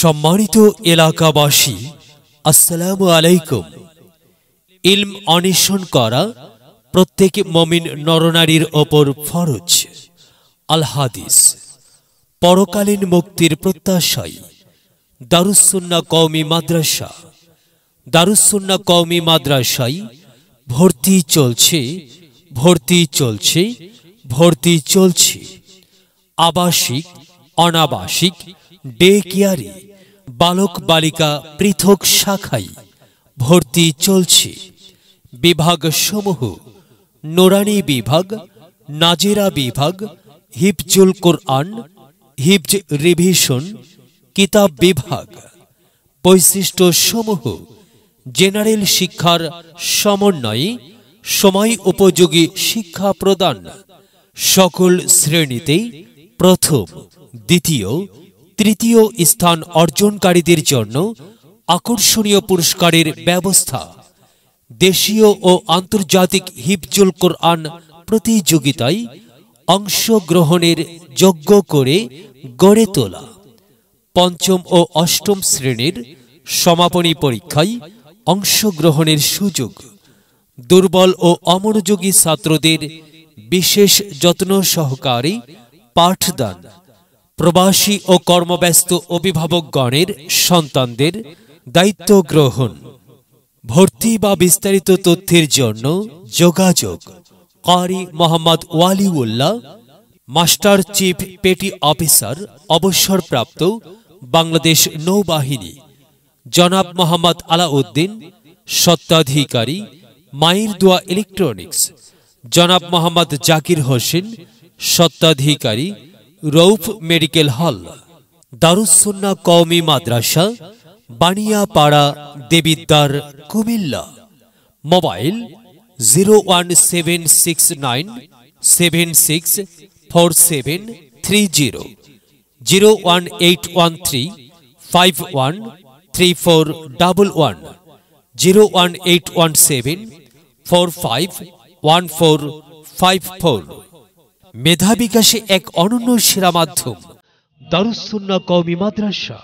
সম্মানিত এলাকাবাসী, আসসালামু আলাইকুম। ইলম অন্বেষণ করা প্রত্যেক মুমিন নরনারীর ওপর ফরজ। আল হাদিস পরকালীন মুক্তির প্রত্যাশায় দারুস সুন্নাহ কওমি মাদ্রাসা। দারুস সুন্নাহ কওমি মাদ্রাসায় ভর্তি চলছে। আবাসিক, অনাবাসিক, ডে কেয়ারে, বালক বালিকা পৃথক শাখায় ভর্তি চলছে। বিভাগ সমূহ: নুরানি বিভাগ, নাজেরা বিভাগ, হিফজুল কোরআন, হিফজ রিভিশন, কিতাব বিভাগ। বৈশিষ্ট্য সমূহ: জেনারেল শিক্ষার সমন্বয়ে সময় উপযোগী শিক্ষা প্রদান। সকল শ্রেণীতেই প্রথম, দ্বিতীয়, তৃতীয় স্থান অর্জনকারীদের জন্য আকর্ষণীয় পুরস্কারের ব্যবস্থা। দেশীয় ও আন্তর্জাতিক হিফজুল কোরআন প্রতিযোগিতায় অংশগ্রহণের যোগ্য করে গড়ে তোলা। পঞ্চম ও অষ্টম শ্রেণীর সমাপনী পরীক্ষায় অংশগ্রহণের সুযোগ। দুর্বল ও অমনোযোগী ছাত্রদের বিশেষ যত্ন সহকারে পাঠদান। প্রবাসী ও কর্মব্যস্ত অভিভাবকগণের সন্তানদের দায়িত্ব গ্রহণ। ভর্তি বা বিস্তারিত তথ্যের জন্য যোগাযোগ: Qari Mohammad Waliullah, master chief petty officer, অবসরপ্রাপ্ত, বাংলাদেশ নৌবাহিনী। জনাব মোহাম্মদ আলাউদ্দিন, স্বত্বাধিকারী, মায়ের দোয়া ইলেকট্রনিক্স। জনাব মোহাম্মদ জাকির হোসেন, স্বত্বাধিকারী, রৌফ মেডিকেল হল। দারুস সুন্নাহ কওমি মাদ্রাসা, বানিয়াপাড়া, দেবিদ্বার, কুমিল্লা। মোবাইল 01769764730, 01813513411, 01817451454। মেধা বিকাশে এক অনন্য সেরা মাধ্যম দারুস সুন্নাহ কওমি মাদ্রাসা।